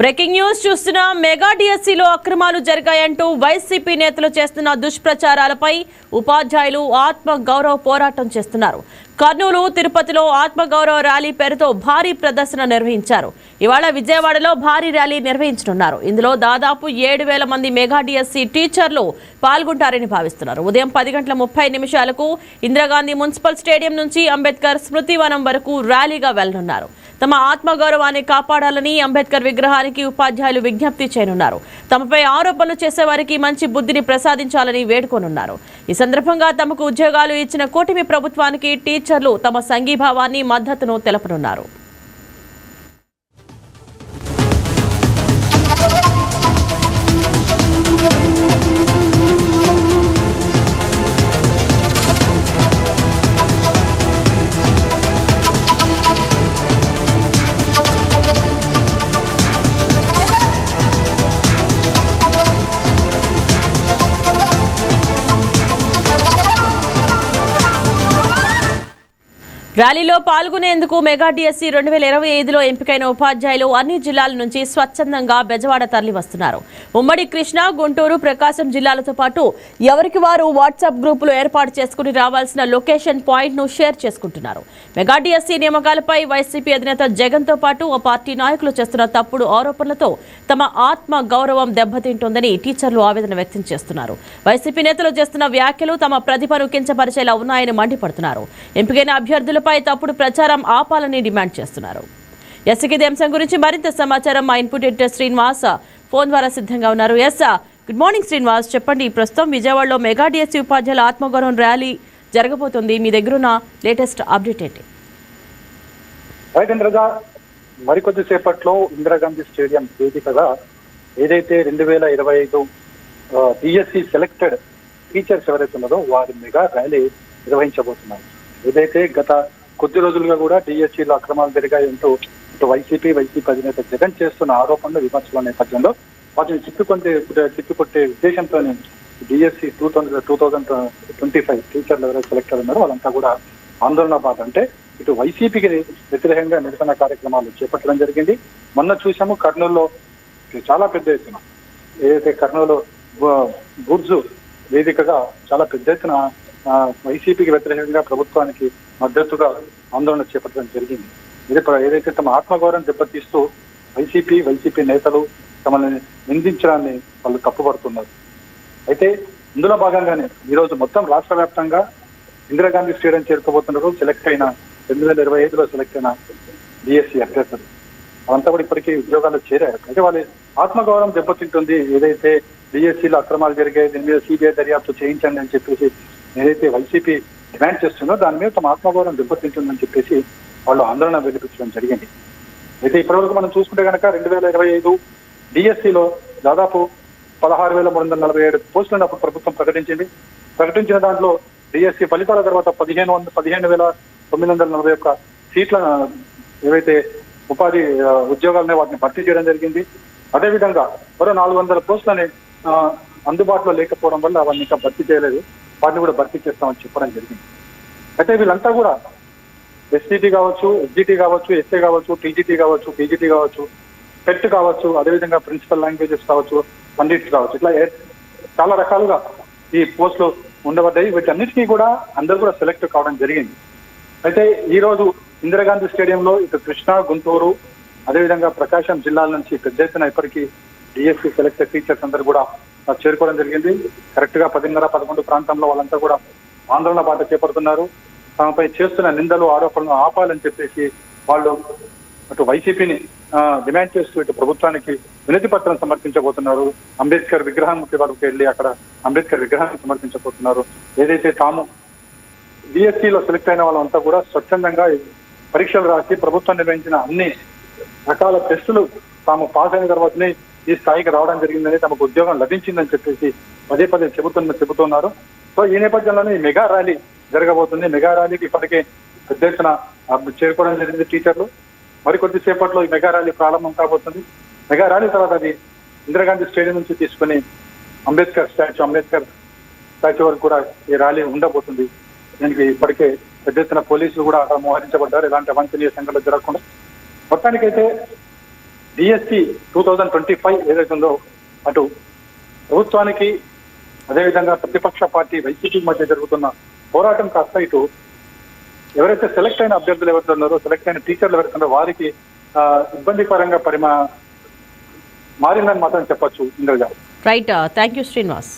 Breaking news చూస్తున్న mega డిఎస్సీలో అక్రమాలు జరిగాయంటూ YCP నేతలు చేస్తున్న దుష్ప్రచారాలపై ఉపాధ్యాయులు ఆత్మ గౌరవ పోరాటం చేస్తున్నారు. కర్నూలు, తిరుపతిలో ఆత్మ గౌరవ ర్యాలీ పేరుతో భారీ ప్రదర్శన నిర్వహించారు. ఇవాళ విజయవాడలో భారీ ర్యాలీ నిర్వహించనున్నారు. ఇందులో దాదాపు 7,000 మంది మెగా డిఎస్సీ టీచర్లు పాల్గొంటారని భావిస్తున్నారు. ఉదయం 10:30 ఇందిరాగాంధీ మున్సిపల్ స్టేడియం నుంచి అంబేద్కర్ స్మృతివనం వరకు ర్యాలీగా వెళ్లనున్నారు. తమ ఆత్మగౌరవాన్ని కాపాడాలని అంబేద్కర్ విగ్రహానికి ఉపాధ్యాయులు విజ్ఞప్తి చేయనున్నారు. తమపై ఆరోపణలు చేసేవారికి మంచి బుద్ధిని ప్రసాదించాలని వేడుకోనున్నారు. ఈ సందర్భంగా తమకు ఉద్యోగాలు ఇచ్చిన కూటమి ప్రభుత్వానికి టీచర్లు తమ సంఘీభావాన్ని, మద్దతును తెలపనున్నారు. ర్యాలీలో పాల్గొనేందుకు మెగా డిఎస్సీ 2025లో ఎంపికైన ఉపాధ్యాయులు అన్ని జిల్లాల నుంచి స్వచ్ఛందంగా బెజవాడ తరలి వస్తున్నారు. ఉమ్మడి కృష్ణా, గుంటూరు, ప్రకాశం జిల్లాలతో పాటు ఎవరికి వారు వాట్సాప్ గ్రూపులు ఏర్పాటు చేసుకుని రావాల్సిన లొకేషన్ పాయింట్ ను షేర్ చేసుకుంటున్నారు. మెగా డిఎస్సీ నియామకాలపై వైసీపీ అధినేత జగన్ తో పాటు ఆ పార్టీ నాయకులు చేస్తున్న తప్పుడు ఆరోపణలతో తమ ఆత్మ గౌరవం దెబ్బతింటోందని టీచర్లు ఆవేదన వ్యక్తం చేస్తున్నారు. వైసీపీ నేతలు చేస్తున్న వ్యాఖ్యలు తమ ప్రతిభను కించపరిచేలా ఉన్నాయని మండిపడుతున్నారు. ఎంపికైన అభ్యర్థుల తప్పుడు ప్రచారం ఆపాలని డిమాండ్ చేస్తున్నారు. ఇదే అంశం గురించి మరింత సమాచారం మా ఇన్పుట్ ఎడిటర్ శ్రీనివాస్ ఫోన్ ద్వారా సిద్ధంగా ఉన్నారు. గుడ్ మార్నింగ్ శ్రీనివాస్, చెప్పండి. ప్రస్తుతం విజయవాడలో మెగా డిఎస్సీ ఉపాధ్యాయుల ఆత్మగౌరవం ర్యాలీ జరగబోతుంది. మీ దగ్గర ఉన్న లేటెస్ట్ అప్డేట్ ఏంటి? మరికొద్ది సేపట్లో ఇందిరాగాంధీ స్టేడియం వేదికగా ఏదైతే 2025 డిఎస్సీ సెలెక్టెడ్ టీచర్స్ ఎవరైతే ఉన్నారో వారి మెగా ర్యాలీ నిర్వహించబోతున్నారు. ఏదైతే గత కొద్ది రోజులుగా కూడా డిఎస్సీలో అక్రమాలు జరిగాయంటూ ఇటు వైసీపీ అధినేత జగన్ చేస్తున్న ఆరోపణలు, విమర్శల నేపథ్యంలో వాటిని తిప్పికొట్టే ఉద్దేశంతో డిఎస్సీ 2025 టీచర్లు ఎవరైతే సెలెక్ట్ ఉన్నారో వాళ్ళంతా కూడా ఆందోళన బాధ అంటే ఇటు వైసీపీకి వ్యతిరేకంగా నిరసన కార్యక్రమాలు చేపట్టడం జరిగింది. మొన్న చూసాము కర్నూలులో చాలా పెద్ద ఎత్తున ఏదైతే కర్నూలు బుర్జు వేదికగా చాలా పెద్ద ఎత్తున వైసీపీకి వ్యతిరేకంగా ప్రభుత్వానికి మద్దతుగా ఆందోళన చేపట్టడం జరిగింది. ఏదైతే తమ ఆత్మగౌరవం దెబ్బతీస్తూ వైసీపీ నేతలు తమని నిందించడాన్ని వాళ్ళు తప్పుపడుతున్నారు. అయితే ఇందులో భాగంగానే ఈరోజు మొత్తం రాష్ట్ర వ్యాప్తంగా ఇందిరాగాంధీ స్టేడియం చేరుకోబోతున్నారు సెలెక్ట్ అయిన 2025లో సెలెక్ట్ అయిన డిఎస్సీ అభ్యర్థులు. అవంతా కూడా ఇప్పటికీ ఉద్యోగాలు చేరారు. అయితే వాళ్ళ ఆత్మగౌరవం దెబ్బతింటుంది. ఏదైతే డిఎస్సీలో అక్రమాలు జరిగాయి దీని మీద సిబిఐ దర్యాప్తు చేయించండి అని చెప్పేసి ఏదైతే వైసీపీ డిమాండ్ చేస్తుందో దాని మీద తమ ఆత్మగౌరవం దెబ్బతింటుందని చెప్పేసి వాళ్ళు ఆందోళన వెలిపించడం జరిగింది. అయితే ఇప్పటివరకు మనం చూసుకుంటే కనుక 2025 డిఎస్సీలో దాదాపు 16,347 పోస్టులను అప్పుడు ప్రభుత్వం ప్రకటించిన దాంట్లో డిఎస్సీ ఫలితాల తర్వాత 15,941 సీట్ల ఏవైతే ఉపాధి ఉద్యోగాలనే వాటిని భర్తీ చేయడం జరిగింది. అదేవిధంగా మరో 400 పోస్టులని అందుబాటులో లేకపోవడం వల్ల అవన్నీ ఇంకా భర్తీ చేయలేదు. వాటిని కూడా భర్తీ చేస్తామని చెప్పడం జరిగింది. అయితే వీళ్ళంతా కూడా ఎస్టీటీ కావచ్చు, ఎస్జిటి కావచ్చు, ఎస్ఏ కావచ్చు, టీజీటీ కావచ్చు, పీజీటీ కావచ్చు, టెట్ కావచ్చు, అదేవిధంగా ప్రిన్సిపల్ లాంగ్వేజెస్ కావచ్చు, పండిట్స్ కావచ్చు, ఇట్లా చాలా రకాలుగా ఈ పోస్టులు ఉండబడ్డాయి. వీటన్నిటికీ కూడా అందరూ కూడా సెలెక్ట్ కావడం జరిగింది. అయితే ఈ రోజు ఇందిరాగాంధీ స్టేడియంలో ఇటు కృష్ణా, గుంటూరు, అదేవిధంగా ప్రకాశం జిల్లాల నుంచి పెద్ద ఎత్తున ఇప్పటికీ డిఎస్సీ సెలెక్టెడ్ టీచర్స్ అందరూ కూడా చేరుకోవడం జరిగింది. కరెక్ట్ గా 10:30-11 ప్రాంతంలో వాళ్ళంతా కూడా ఆందోళన బాట చేపడుతున్నారు. తమపై చేస్తున్న నిందలు, ఆరోపణలు ఆపాలని చెప్పేసి వాళ్ళు అటు వైసీపీని డిమాండ్ చేస్తూ ఇటు ప్రభుత్వానికి వినతి పత్రం సమర్పించబోతున్నారు. అంబేద్కర్ విగ్రహం వరకు వెళ్ళి అక్కడ అంబేద్కర్ విగ్రహాన్ని సమర్పించబోతున్నారు. ఏదైతే తాము డిఎస్సీలో సెలెక్ట్ అయిన వాళ్ళంతా కూడా స్వచ్ఛందంగా పరీక్షలు రాసి ప్రభుత్వం నిర్వహించిన అన్ని రకాల టెస్టులు తాము పాస్ అయిన తర్వాతనే ఈ స్థాయికి రావడం జరిగిందని, తమకు ఉద్యోగం లభించిందని చెప్పేసి పదే చెబుతున్నారు. సో ఈ నేపథ్యంలోనే ఈ మెగా ర్యాలీ జరగబోతుంది. మెగా ర్యాలీకి ఇప్పటికే పెద్ద ఎత్తున చేరుకోవడం జరిగింది టీచర్లు. మరికొద్ది సేపట్లో ఈ మెగా ర్యాలీ ప్రారంభం కాబోతుంది. మెగా ర్యాలీ తర్వాత అది ఇందిరాగాంధీ స్టేడియం నుంచి తీసుకుని అంబేద్కర్ స్టాచ్యూ వరకు కూడా ఈ ర్యాలీ ఉండబోతుంది. దీనికి ఇప్పటికే పెద్ద ఎత్తున పోలీసులు కూడా అక్కడ మోహరించబడ్డారు. ఎలాంటి అవాంఛనీయ సంఘటనలు జరగకుండా. మొత్తానికైతే డిఎస్సి 2025 ఏదైతే ఉందో అటు ప్రభుత్వానికి అదేవిధంగా ప్రతిపక్ష పార్టీ వైసీపీ మధ్య జరుగుతున్న పోరాటం కాస్త ఇటు ఎవరైతే సెలెక్ట్ అయిన అభ్యర్థులు ఎవరైతే ఉన్నారో, సెలెక్ట్ అయిన టీచర్లు ఎవరైతే ఉన్నారో వారికి ఇబ్బందికరంగా మారిందని మాత్రం చెప్పొచ్చు ఇంద్ర గారు. Right, thank you Srinivas.